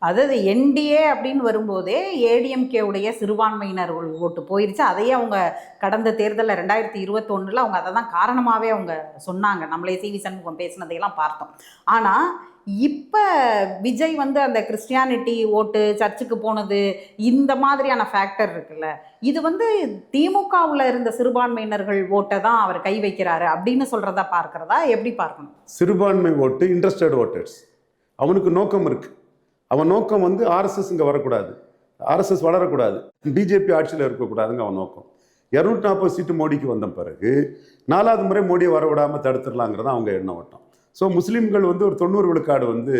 அதாவது என்டிஏ அப்படின்னு வரும்போதே ஏடிஎம்கேவுடைய சிறுபான்மையினர் ஓட்டு போயிருச்சு. அதையே அவங்க கடந்த தேர்தலில் 2021 அவங்க அதை தான் காரணமாகவே அவங்க சொன்னாங்க. நம்மளே சிவி சண்முகம் பேசினதையெல்லாம் பார்த்தோம். ஆனால் இப்போ விஜய் வந்து அந்த கிறிஸ்டியானிட்டி ஓட்டு, சர்ச்சுக்கு போனது, இந்த மாதிரியான ஃபேக்டர் இருக்குல்ல, இது வந்து திமுகவில் இருந்த சிறுபான்மையினர்கள் ஓட்டை தான் அவர் கை வைக்கிறாரு அப்படின்னு சொல்கிறதா பார்க்குறதா எப்படி பார்க்கணும்? சிறுபான்மை ஓட்டு இன்ட்ரெஸ்டட் ஓட்டர்ஸ், அவனுக்கு நோக்கம் இருக்குது. அவன் நோக்கம் வந்து ஆர்எஸ்எஸ் இங்கே வரக்கூடாது, ஆர்எஸ்எஸ் வளரக்கூடாது, பிஜேபி ஆட்சியில் இருக்கக்கூடாதுங்க அவன் நோக்கம். 240 சீட்டு மோடிக்கு வந்த பிறகு 4வது முறை மோடியை வரவிடாமல் தடுத்துடலாங்கிறதான் அவங்க எண்ண ஓட்டம். ஸோ முஸ்லீம்கள் வந்து ஒரு 90 விழுக்காடு வந்து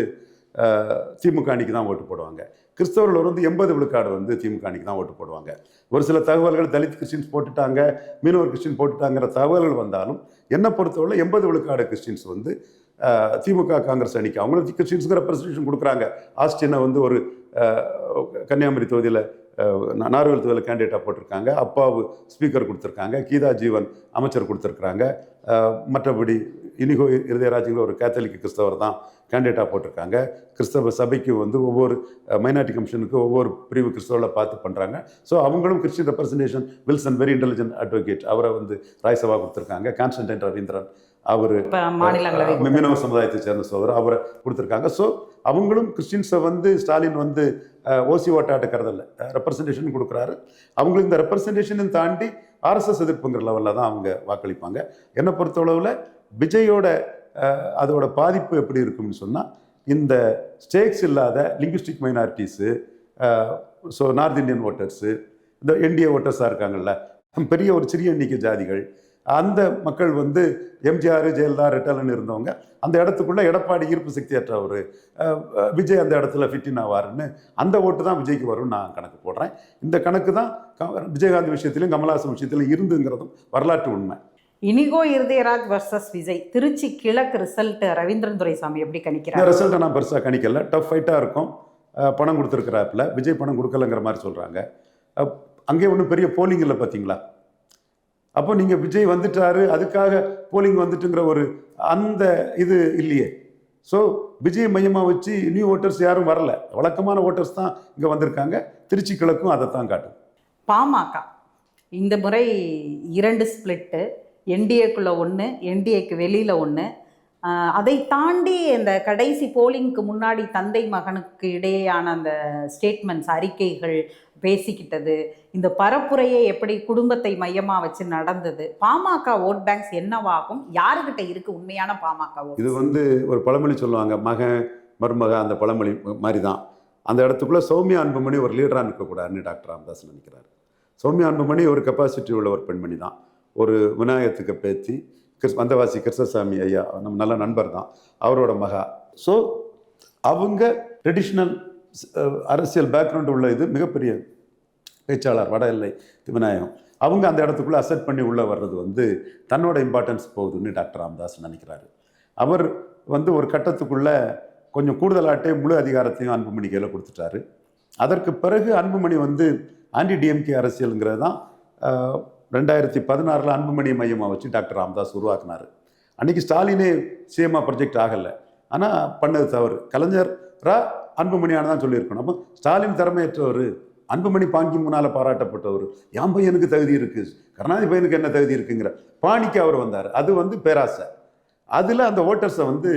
திமுக அணிக்கு தான் ஓட்டு போடுவாங்க. கிறிஸ்தவர்கள் வந்து 80 விழுக்காடு வந்து திமுக அணிக்கு தான் ஓட்டு போடுவாங்க. ஒரு சில தகவல்கள் தலித் கிறிஸ்டின்ஸ் போட்டுட்டாங்க, மீனவர் கிறிஸ்டின் போட்டுட்டாங்கிற தகவல்கள் வந்தாலும் என்னை பொறுத்தவரை 80 விழுக்காடு கிறிஸ்டின்ஸ் வந்து திமுக காங்கிரஸ் அணிக்கு அவங்களும் கிறிஸ்டின்ஸுக்கு ரெப்ரஸன்டேஷன் கொடுக்குறாங்க. ஆஸ்டினை வந்து ஒரு கன்னியாகுமரி தொகுதியில் நார்வேல் தொகுதியில் கேண்டிடேட்டாக போட்டிருக்காங்க. அப்பாவு ஸ்பீக்கர் கொடுத்துருக்காங்க. கீதா ஜீவன் அமைச்சர் கொடுத்துருக்குறாங்க. மற்றபடி இனிகோ இருதயராஜுங்கிற ஒரு கேத்தலிக் கிறிஸ்தவர் தான் கேண்டிடேட்டாக போட்டிருக்காங்க. கிறிஸ்தவ சபைக்கு வந்து ஒவ்வொரு மைனாரிட்டி கமிஷனுக்கு ஒவ்வொரு பிரிவு கிறிஸ்தவர்களை பார்த்து பண்ணுறாங்க. ஸோ அவங்களும் Christian representation. Wilson very intelligent advocate, அவரை வந்து ராய்சபா கொடுத்துருக்காங்க. கான்ஸ்டன்டைன் ரவீந்திரன் அவர் மீனவ சமுதாயத்தை சேர்ந்த சோதரர், அவரை கொடுத்துருக்காங்க. ஸோ அவங்களும் கிறிஸ்டின்ஸை வந்து ஸ்டாலின் வந்து ஓசி ஓட்டாட்டுக்கிறதில்ல, ரெப்ரஸன்டேஷன் கொடுக்குறாரு. அவங்களுக்கு இந்த ரெப்ரஸன்டேஷன் தாண்டி ஆர்எஸ்எஸ் எதிர்ப்புங்கிற லெவலில் தான் அவங்க வாக்களிப்பாங்க. என்னை பொறுத்தளவில் விஜயோட அதோட பாதிப்பு எப்படி இருக்கும்னு சொன்னால், இந்த ஸ்டேக்ஸ் இல்லாத linguistic minorities, so north Indian voters, இந்த என்டிஏ ஓட்டர்ஸாக இருக்காங்கல்ல, பெரிய ஒரு சிறிய எண்ணிக்கை ஜாதிகள், அந்த மக்கள் வந்து எம்ஜிஆர் ஜெயலலிதா ரெட்டலன்னு இருந்தவங்க, அந்த இடத்துக்குள்ள எடப்பாடி ஈர்ப்பு சக்தி அற்றவர், விஜய் அந்த இடத்துல ஃபிட்டின் ஆவாருன்னு அந்த ஓட்டு தான் விஜய்க்கு வரும்னு நான் கணக்கு போடுறேன். இந்த கணக்கு தான் விஜயகாந்த் விஷயத்திலும் கமல்ஹாசன் விஷயத்திலும் இருந்துங்கிறதும் வரலாற்று உண்மை. இனிகோ இருதயராஜ் வர்சஸ் விஜய், திருச்சி கிழக்கு ரிசல்ட் ரவீந்திரன் துரைசாமி எப்படி கணிக்கிறார்? இந்த ரிசல்ட்டை நான் பெருசாக கணிக்கல. டஃப் ஃபைட்டாக இருக்கும். பணம் கொடுத்துருக்கிறாப்புல, விஜய் பணம் கொடுக்கலங்கிற மாதிரி சொல்கிறாங்க. அங்கே ஒன்றும் பெரிய போலிங் இல்லை பார்த்தீங்களா? அப்போ நீங்கள் விஜய் வந்துட்டாரு அதுக்காக போலிங் வந்துட்டுங்கிற ஒரு அந்த இது இல்லையே. ஸோ விஜய் மையமாக வச்சு நியூ ஓட்டர்ஸ் யாரும் வரல, வழக்கமான ஓட்டர்ஸ் தான் இங்கே வந்திருக்காங்க. திருச்சி கிழக்கும் அதை தான் காட்டும். பாமக இந்த முறை 2 ஸ்பிளிட்டு, என்டிஏக்குள்ளே 1, என்டிஏக்கு வெளியில் 1. அதை தாண்டி இந்த கடைசி போலிங்க்கு முன்னாடி தந்தை மகனுக்கு இடையேயான அந்த ஸ்டேட்மெண்ட்ஸ், அறிக்கைகள், பேசிக்கிட்டது, இந்த பரப்புரையை எப்படி குடும்பத்தை மையமாக வச்சு நடந்தது, பாமக ஓட் பேங்க்ஸ் என்னவாகும், யாருக்கிட்ட இருக்குது உண்மையான பாமக ஓட்? இது வந்து ஒரு பழமொழி சொல்லுவாங்க, மகன் மருமக, அந்த பழமொழி மாதிரி தான். அந்த இடத்துக்குள்ளே சௌமியா அன்புமணி ஒரு லீடராக நிற்கக்கூடாதுன்னு டாக்டர் ராமதாஸ் நினைக்கிறார். சௌமியா அன்புமணி ஒரு கெப்பாசிட்டி உள்ள ஒரு பெண்மணி தான். ஒரு விநாயகத்துக்கு பேத்தி, வந்தவாசி கிருஷ்ணசாமி ஐயா நம்ம நல்ல நண்பர் தான், அவரோட மகா. ஸோ அவங்க ட்ரெடிஷ்னல் அரசியல் பேக்ரவுண்டு உள்ள இது மிகப்பெரிய பேச்சாளர், வட எல்லை விநாயகம். அவங்க அந்த இடத்துக்குள்ளே அசெப்ட் பண்ணி உள்ளே வர்றது வந்து தன்னோட இம்பார்ட்டன்ஸ் போகுதுன்னு டாக்டர் ராமதாஸ் நினைக்கிறாரு. அவர் வந்து ஒரு கட்டத்துக்குள்ளே கொஞ்சம் கூடுதலாட்டே முழு அதிகாரத்தையும் அன்புமணி கையில் கொடுத்துட்டாரு. அதற்கு பிறகு அன்புமணி வந்து ஆன்டி டிஎம்கே அரசியலுங்கிறது தான் 2016 அன்புமணி மையமாக வச்சு டாக்டர் ராமதாஸ் உருவாக்குனார். அன்றைக்கி ஸ்டாலினே சிஎம்மாக ப்ரொஜெக்ட் ஆகலை, ஆனால் பண்ணது தவறு. கலைஞராக அன்புமணியான தான் சொல்லியிருக்கணும். அப்போ ஸ்டாலின் திறமையற்றவர், அன்புமணி பாங்கி முன்னால் பாராட்டப்பட்டவர், என் பையனுக்கு தகுதி இருக்குது, கருணாநிதி பையனுக்கு என்ன தகுதி இருக்குங்கிற பாணிக்கு அவர் வந்தார். அது வந்து பேராசை. அதில் அந்த ஓட்டர்ஸை வந்து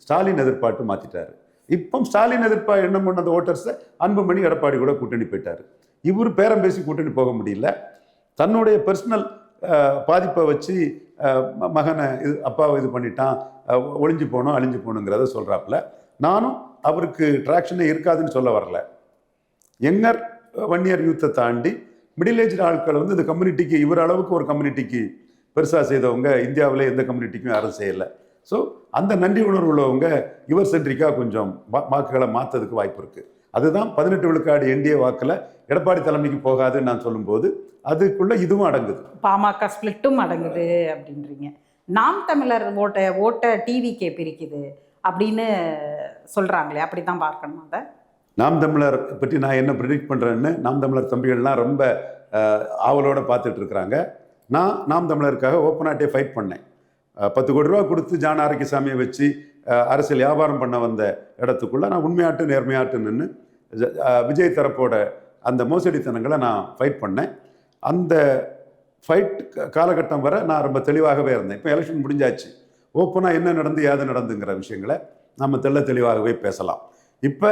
ஸ்டாலின் எதிர்பார்த்து மாற்றிட்டார். இப்போ ஸ்டாலின் எண்ணம் கொண்ட அந்த ஓட்டர்ஸை அன்புமணி எடப்பாடி கூட கூட்டணி போயிட்டார். இவர் பேரம் பேசி கூட்டணி போக முடியல. தன்னுடைய பர்சனல் பாதிப்பை வச்சு மகனை அப்பாவை இது பண்ணிட்டான், ஒளிஞ்சு போனோம் அழிஞ்சு போகணுங்கிறத சொல்கிறாப்புல. நானும் அவருக்கு ட்ராக்ஷனே இருக்காதுன்னு சொல்ல வரல. யங்கர் 1 இயர் யூத்தை தாண்டி மிடில் ஏஜ் ஆட்கள் வந்து இந்த கம்யூனிட்டிக்கு, இவர் அளவுக்கு ஒரு கம்யூனிட்டிக்கு பெருசாக செய்தவங்க இந்தியாவில் எந்த கம்யூனிட்டிக்கும் யாரும் செய்யலை. ஸோ அந்த நன்றி உணர்வு உள்ளவங்க இவர் சென்ட்ரிக்காக கொஞ்சம் வாக்குகளை மாற்றதுக்கு வாய்ப்பு இருக்குது. அதுதான் 18 விழுக்காடு என்டிஏ வாக்கில் எடப்பாடி தலைமைக்கு போகாதுன்னு நான் சொல்லும்போது அதுக்குள்ளே இதுவும் அடங்குது, பாமக ஸ்பிளிட்டும் அடங்குது அப்படின்றீங்க. நாம் தமிழர் ஓட்டை டிவிக்கே பிரிக்குது அப்படின்னு சொல்கிறாங்களே, அப்படி தான் பார்க்கணும் அதை? நாம் தமிழர் பற்றி நான் என்ன ப்ரிடிக்ட் பண்ணுறேன்னு நாம் தமிழர் தம்பிகள்லாம் ரொம்ப ஆவலோடு பார்த்துட்டு இருக்கிறாங்க. நான் நாம் தமிழருக்காக ஓப்பனாகிட்டே ஃபைட் பண்ணேன். 10 கோடி ரூபா கொடுத்து ஜான் ஆரோக்கியசாமியை வச்சு அரசியல் வியாபாரம் பண்ண வந்த இடத்துக்குள்ளே நான் உண்மையாட்டு நேர்மையாட்டு நின்று விஜய் தரப்போட அந்த மோசடித்தனங்களை நான் ஃபைட் பண்ணேன். அந்த ஃபைட் காலகட்டம் வரை நான் ரொம்ப தெளிவாகவே இருந்தேன். இப்போ எலெக்ஷன் முடிஞ்சாச்சு, ஓப்பனாக என்ன நடந்து ஏது நடந்துங்கிற விஷயங்களை நம்ம தெளிவாகவே பேசலாம். இப்போ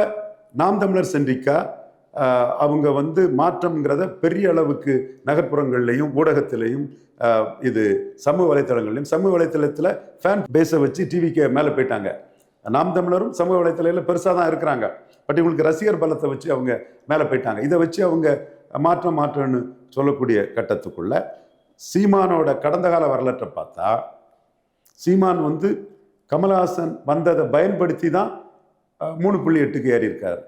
நாம் தமிழர் சென்றிக்கா அவங்க வந்து மாற்றம்ங்கிறத பெரிய அளவுக்கு நகர்ப்புறங்கள்லையும் ஊடகத்திலையும் இது சமூக வலைத்தளத்தில் ஃபேன் பேஸை வச்சு டிவிக்கு மேலே போயிட்டாங்க. நாம் தமிழரும் சமூக வலைத்தளத்தில் பெருசாக தான் இருக்கிறாங்க, பட் இவங்களுக்கு ரசிகர் பலத்தை வச்சு அவங்க மேலே போயிட்டாங்க. இதை வச்சு அவங்க மாற்றம்னு சொல்லக்கூடிய கட்டத்துக்குள்ள சீமானோட கடந்த கால வரலாற்றை பார்த்தா, சீமான் வந்து கமலஹாசன் வந்ததை பயன்படுத்தி தான் 3.8க்கு ஏறி இருக்கார்.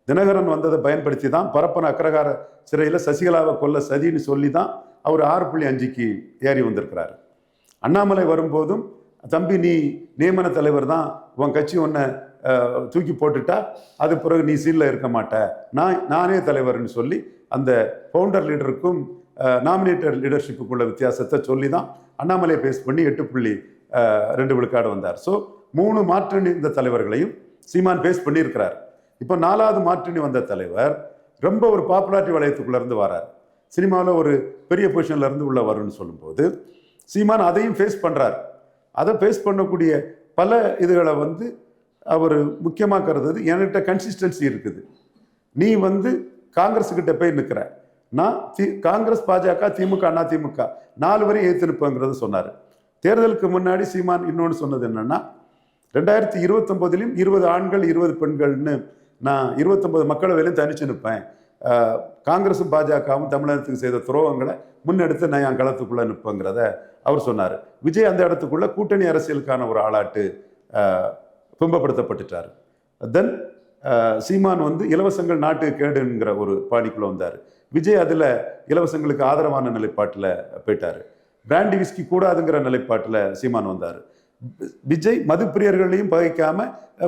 தினகரன் வந்ததை பயன்படுத்தி தான் பரப்பன அக்ரகார சிறையில் சசிகலாவை கொல்ல சதின்னு சொல்லி தான் அவர் 6.5க்கு ஏறி வந்திருக்கிறாரு. அண்ணாமலை வரும்போதும் தம்பி நீ நியமன தலைவர் தான், உன் கட்சி ஒன்றை தூக்கி போட்டுட்டா அது பிறகு நீ சீலில் இருக்க மாட்ட, நானே தலைவர்னு சொல்லி அந்த ஃபவுண்டர் லீடருக்கும் நாமினேட்டர் லீடர்ஷிப்புக்குள்ள வித்தியாசத்தை சொல்லி தான் அண்ணாமலையை பேஸ் பண்ணி 8.2 விழுக்காடு வந்தார். ஸோ 3 மாற்றணி இந்த தலைவர்களையும் சீமான் பேஸ் பண்ணியிருக்கிறார். இப்போ 4வது மாற்றணி வந்த தலைவர் ரொம்ப ஒரு பாப்புலாரிட்டி வளையத்துக்குள்ள இருந்து வரார். சினிமாவில் ஒரு பெரிய பொசிஷன்ல இருந்து உள்ள வரும்னு சொல்லும்போது சீமான் அதையும் ஃபேஸ் பண்றார். அதை ஃபேஸ் பண்ணக்கூடிய பல இதுகளை வந்து அவர் முக்கியமாக கருதுது, என்கிட்ட கன்சிஸ்டன்சி இருக்குது, நீ வந்து காங்கிரஸ் கிட்ட போய் நிற்கிற, நான் காங்கிரஸ் பாஜக திமுக அதிமுக 4 வரையும் ஏற்று நிற்பேங்கிறத சொன்னார். தேர்தலுக்கு முன்னாடி சீமான் இன்னொன்று சொன்னது என்னன்னா, 2029லையும் 20 ஆண்கள் 20 பெண்கள்னு நான் 29 மக்களவையிலையும் தனிச்சு நிற்பேன், காங்கிரஸும் பாஜகவும் தமிழகத்துக்கு செய்த துரோகங்களை முன்னெடுத்து நான் என் களத்துக்குள்ள நிற்பேங்கிறத அவர் சொன்னார். விஜய் அந்த இடத்துக்குள்ள கூட்டணி அரசியலுக்கான ஒரு ஆளாட்டு பிம்பப்படுத்தப்பட்டுட்டார். தென் சீமான் வந்து இலவசங்கள் நாட்டுக்கு கேடுங்கிற ஒரு பாணிக்குள்ள வந்தார். விஜய் அதில் இலவசங்களுக்கு ஆதரவான நிலைப்பாட்டில் போயிட்டார். பிராண்டி விஸ்கி கூடாதுங்கிற நிலைப்பாட்டில் சீமான் வந்தார். விஜய் மது பிரியர்களையும் பகைக்காம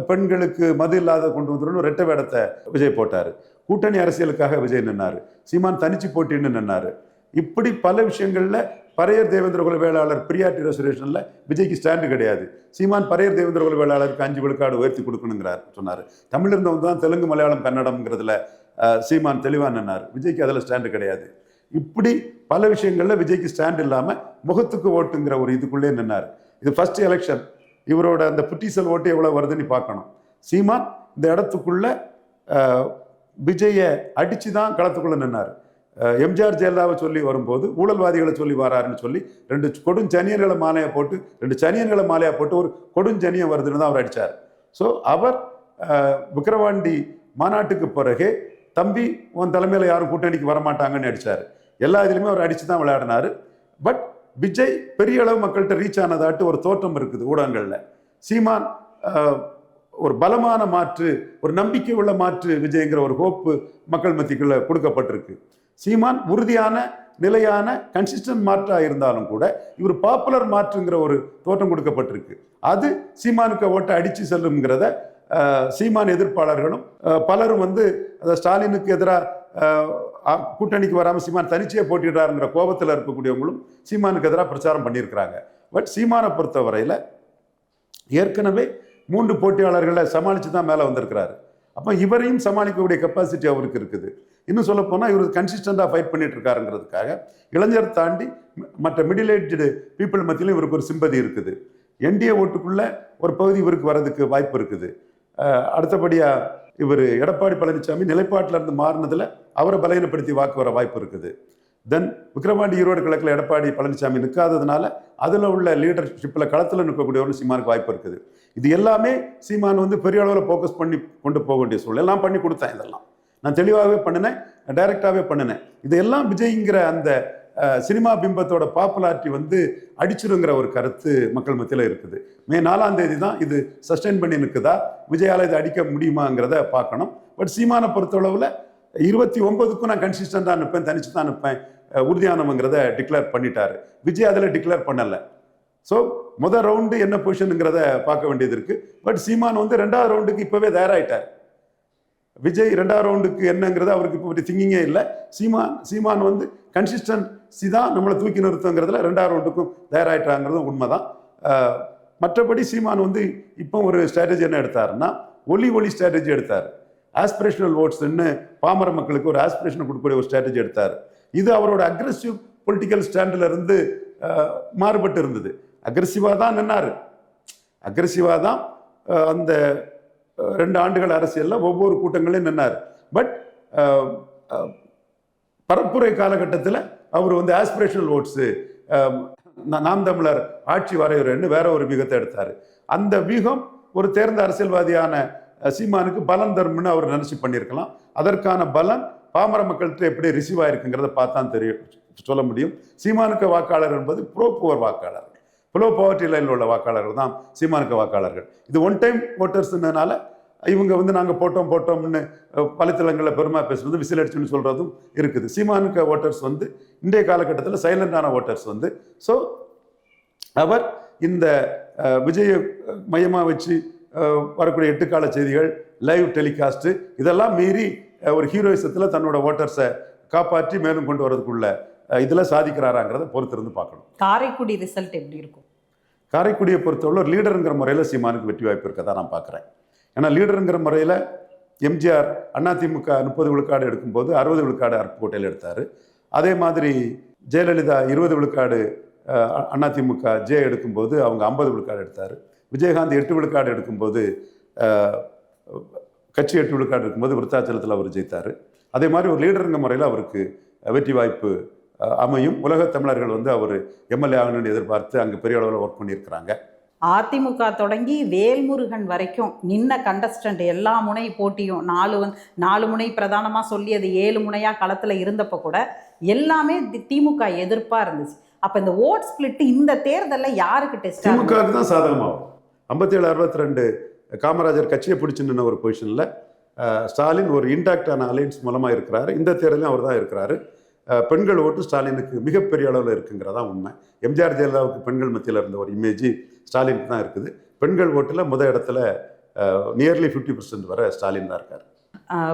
பெண்களுக்கு மது இல்லாத கொண்டு வந்துடும் ரெட்டை வேடத்தை விஜய் போட்டார். கூட்டணி அரசியலுக்காக விஜய் நின்னாரு, சீமான் தனிச்சு போட்டின்னு நின்னாரு. இப்படி பல விஷயங்கள்ல பரையர் தேவேந்திர குல வேளாளர் பிரியாரிட்டி ரெசர்வேஷன்ல விஜய்க்கு ஸ்டாண்டு கிடையாது. சீமான் பரையர் தேவேந்திர குல வேளாளருக்கு 5 விழுக்காடு உயர்த்தி கொடுக்கணுங்கிறார் சொன்னார். தமிழ் இருந்தவங்க தான் தெலுங்கு மலையாளம் கன்னடம்ங்கிறதுல சீமான் தெளிவாக நின்னார். விஜய்க்கு அதில் ஸ்டாண்டு கிடையாது. இப்படி பல விஷயங்கள்ல விஜய்க்கு ஸ்டாண்ட் இல்லாம முகத்துக்கு ஓட்டுங்கிற ஒரு இதுக்குள்ளே நின்னார். இது ஃபர்ஸ்ட் எலெக்ஷன், இவரோட அந்த புட்டிசல் ஓட்டு எவ்வளவு வருதுன்னு பார்க்கணும். சீமான் இந்த இடத்துக்குள்ள விஜயை அடிச்சு தான் களத்துக்குள்ள நின்னார். எம்ஜிஆர் ஜெயலலிதாவை சொல்லி வரும்போது ஊழல்வாதிகளை சொல்லி வராருன்னு சொல்லி 2 கொடுஞ்சனியர்களை மாலையா போட்டு 2 சனியன்களை மாலையா போட்டு ஒரு கொடுஞ்சனியம் வருதுன்னு தான் அவர் அடித்தார். ஸோ அவர் விக்கிரவாண்டி மாநாட்டுக்கு பிறகு தம்பி உன் தலைமையில் யாரும் கூட்டணிக்கு வரமாட்டாங்கன்னு அடித்தார். எல்லா இதுலையுமே அவர் அடித்து தான் விளையாடினார். பட் விஜய் பெரிய அளவு மக்கள்கிட்ட ரீச் ஆனதாட்டு ஒரு தோற்றம் இருக்குது ஊடகங்களில். சீமான் ஒரு பலமான மாற்று, ஒரு நம்பிக்கை உள்ள மாற்று விஜய்ங்கிற ஒரு ஹோப்பு மக்கள் மத்திக்குள்ள கொடுக்கப்பட்டிருக்கு. சீமான் உறுதியான நிலையான கன்சிஸ்டன்ட் மாற்றா இருந்தாலும் கூட இவர் பாப்புலர் மாற்றுங்கிற ஒரு தோற்றம் கொடுக்கப்பட்டிருக்கு. அது சீமானுக்கு ஓட்டை அடிச்சு செல்லுங்கிறத சீமான் எதிர்ப்பாளர்களும் பலரும் வந்து ஸ்டாலினுக்கு எதிராக கூட்டணிக்கு வராமல் சீமான் தனிச்சையே போட்டிடுறாருங்கிற கோபத்தில் இருக்கக்கூடியவங்களும் சீமானுக்கு எதிராக பிரச்சாரம் பண்ணியிருக்கிறாங்க. பட் சீமானை பொறுத்த வரையில் ஏற்கனவே 3 போட்டியாளர்களை சமாளித்து தான் மேலே வந்திருக்கிறாரு. அப்போ இவரையும் சமாளிக்கக்கூடிய கெப்பாசிட்டி அவருக்கு இருக்குது. இன்னும் சொல்ல போனால் இவர் கன்சிஸ்டண்டாக ஃபைட் பண்ணிட்டு இருக்காருங்கிறதுக்காக இளைஞர் தாண்டி மற்ற மிடில் ஏஜ்டு பீப்புள் மத்தியிலும் இவருக்கு ஒரு சிம்பதி இருக்குது. என்டிஏ ஓட்டுக்குள்ள ஒரு பகுதி இவருக்கு வர்றதுக்கு வாய்ப்பு இருக்குது. அடுத்தபடியாக இவர் எடப்பாடி பழனிசாமி நிலைப்பாட்டில் இருந்து மாறினதில் அவரை பலகீனப்படுத்தி வாக்கு வர வாய்ப்பு இருக்குது. தென் விக்கிரவாண்டி ஈரோடு கிழக்கில் எடப்பாடி பழனிசாமி நிற்காததுனால அதில் உள்ள லீடர்ஷிப்பில் களத்தில் நிற்கக்கூடியவர்கள் சீமானுக்கு வாய்ப்பு இருக்குது. இது எல்லாமே சீமான் வந்து பெரிய அளவில் ஃபோக்கஸ் பண்ணி கொண்டு போக வேண்டிய சூழல் எல்லாம் பண்ணி கொடுத்தேன். இதெல்லாம் நான் தெளிவாகவே பண்ணினேன், டைரக்டாகவே பண்ணினேன். இதெல்லாம் விஜய்ங்கிற அந்த சினிமா பிம்பத்தோட பாப்புலாரிட்டி வந்து அடிச்சிருங்கிற ஒரு கருத்து மக்கள் மத்தியில் இருக்குது. மே 4ஆம் தேதி தான் இது சஸ்டெயின் பண்ணி நிற்குதா, விஜயால் இதை அடிக்க முடியுமாங்கிறத பார்க்கணும். பட் சீமானை பொறுத்தளவில் 29க்கும் நான் கன்சிஸ்டண்டாக நிற்பேன், தனிச்சு தான் நிற்பேன், உறுதியானவங்கிறத டிக்ளேர் பண்ணிட்டாரு. விஜய் அதில் டிக்ளேர் பண்ணலை. ஸோ முதல் ரவுண்டு என்ன பொசிஷனுங்கிறத பார்க்க வேண்டியது இருக்கு. பட் சீமான் வந்து 2வது ரவுண்டுக்கு இப்போவே தயாராகிட்டார். விஜய் 2வது ரவுண்டுக்கு என்னங்கிறது அவருக்கு இப்போ திங்கிங்கே இல்லை. சீமான் வந்து கன்சிஸ்டன்சி தான் நம்மளை தூக்கி நிறுத்துங்கிறதுல 2வது ரவுண்டுக்கும் தயாராகிட்டாங்கிறதும் உண்மைதான். மற்றபடி சீமான் வந்து இப்போ ஒரு ஸ்ட்ராட்டஜி என்ன எடுத்தாருன்னா ஒலி ஸ்ட்ராட்டஜி எடுத்தார். ஆஸ்பிரேஷனல் ஓட்ஸ்ன்னு பாமர மக்களுக்கு ஒரு ஆஸ்பிரேஷனை கொடுக்கக்கூடிய ஒரு ஸ்ட்ராட்டஜி எடுத்தார். இது அவரோட அக்ரெசிவ் பொலிட்டிக்கல் ஸ்டாண்டில் இருந்து மாறுபட்டு இருந்தது. அக்ரெசிவாக தான் நின்னார். அக்ரெசிவாக தான் அந்த 2 ஆண்டுகள் அரசியலில் ஒவ்வொரு கூட்டங்களையும் நின்னார். பட் பரப்புரை காலகட்டத்தில் அவர் வந்து ஆஸ்பிரேஷனல் ஓட்ஸு, நாம் தமிழர் ஆட்சி வரையுறன்னு வேற ஒரு வியூகத்தை எடுத்தார். அந்த வியூகம் ஒரு தேர்ந்த அரசியல்வாதியான சீமானுக்கு பலன் தரும்னு அவர் நினைச்சு பண்ணியிருக்கலாம். அதற்கான பலன் பாமர மக்கள்கிட்ட எப்படி ரிசீவ் ஆயிருக்குங்கிறத பார்த்தா தெரியும், சொல்ல முடியும். சீமானுக்கு வாக்காளர் என்பது ப்ரோ புவர் வாக்காளர்கள், ப்ரோ பவர்ட்டி லைனில் உள்ள வாக்காளர்கள் தான் சீமானுக்கு வாக்காளர்கள். இது ஒன் டைம் ஓட்டர்ஸ்னால இவங்க வந்து நாங்கள் போட்டோம்னு வலைத்தளங்களில் பெருமை பேசுறது, விசில் அடிச்சுன்னு சொல்கிறதும் இருக்குது. சீமானுக்கு ஓட்டர்ஸ் வந்து இன்றைய காலகட்டத்தில் சைலண்டான ஓட்டர்ஸ் வந்து. ஸோ அவர் இந்த விஜய மையமாக வச்சு வரக்கூடிய 8 கால செய்திகள், லைவ் டெலிகாஸ்ட்டு, இதெல்லாம் மீறி ஒரு ஹீரோயிசத்தில் தன்னோட ஓட்டர்ஸை காப்பாற்றி மேலும் கொண்டு வரதுக்குள்ள இதில் சாதிக்கிறாராங்கிறத பொறுத்திருந்து பார்க்கணும். காரைக்குடி ரிசல்ட் எப்படி இருக்கும்? காரைக்குடியை பொறுத்தவரை ஒரு லீடருங்கிற முறையில் சீமானுக்கு வெற்றி வாய்ப்பு இருக்கதான் நான் பார்க்குறேன். ஏன்னா லீடருங்கிற முறையில் எம்ஜிஆர் அதிமுக 30 விழுக்காடு எடுக்கும்போது 60 விழுக்காடு அருப்புக்கோட்டையில் எடுத்தார். அதே மாதிரி ஜெயலலிதா 20 விழுக்காடு அதிமுக எடுக்கும்போது அவங்க 50 விழுக்காடு எடுத்தார். விஜயகாந்த் 8 விழுக்காடு எடுக்கும்போது கட்சி 8 விழுக்காடு இருக்கும்போது விருத்தாச்சலத்தில் அவர் ஜெயித்தார். அதே மாதிரி ஒரு லீடருங்கிற முறையில் அவருக்கு வெற்றி வாய்ப்பு அமையும். உலக தமிழர்கள் வந்து அவர் எம்எல்ஏ ஆகணும்னு எதிர்பார்த்து அங்கே பெரிய அளவில் ஒர்க் பண்ணியிருக்கிறாங்க. அதிமுக தொடங்கி வேல்முருகன் வரைக்கும் நின்ன கண்டஸ்டன்ட் எல்லா முனை போட்டியும் 4 முனை பிரதானமாக சொல்லி அது 7 முனையாக களத்தில் இருந்தப்போ கூட எல்லாமே திமுக எதிர்ப்பாக இருந்துச்சு. அப்போ இந்த ஓட் ஸ்பிளிட் இந்த தேர்தலில் யாருக்கு டெஸ்ட்? திமுகவுக்கு தான் சாதகமாகும். 57-62 காமராஜர் கட்சியை பிடிச்சு நின்ன ஒரு பொசிஷனில் ஸ்டாலின் ஒரு இன்டாக்டான அலையன்ஸ் மூலமாக இருக்கிறாரு. இந்த தேர்தலையும் அவர் தான் இருக்கிறாரு. பெண்கள் ஓட்டு ஸ்டாலினுக்கு மிகப்பெரிய அளவில் இருக்குங்கிறதா உண்மை. எம்ஜிஆர் ஜெயலலிதாவுக்கு பெண்கள் மத்தியில் இருந்த ஒரு இமேஜ் ஸ்டாலினுக்கு தான் இருக்குது. பெண்கள் ஓட்டில் முதல் இடத்துல நியர்லி 50% வரை ஸ்டாலின் தான் இருக்கார்.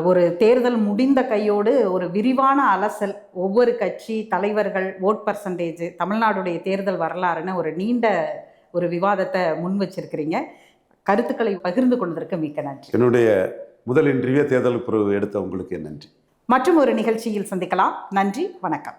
ஒரு தேர்தல் முடிந்த கையோடு ஒரு விரிவான அலசல், ஒவ்வொரு கட்சி தலைவர்கள், ஓட் பர்சன்டேஜ், தமிழ்நாடுடைய தேர்தல் வரலாறுன்னு ஒரு நீண்ட ஒரு விவாதத்தை முன் வச்சிருக்கிறீங்க. கருத்துக்களை பகிர்ந்து கொண்டதற்கு மிக்க நன்றி. என்னுடைய முதல் இன்டர்வியூ தேர்தல் பிறகு எடுத்த உங்களுக்கு நன்றி. மற்றும் ஒரு நிகழ்ச்சியில் சந்திக்கலாம். நன்றி, வணக்கம்.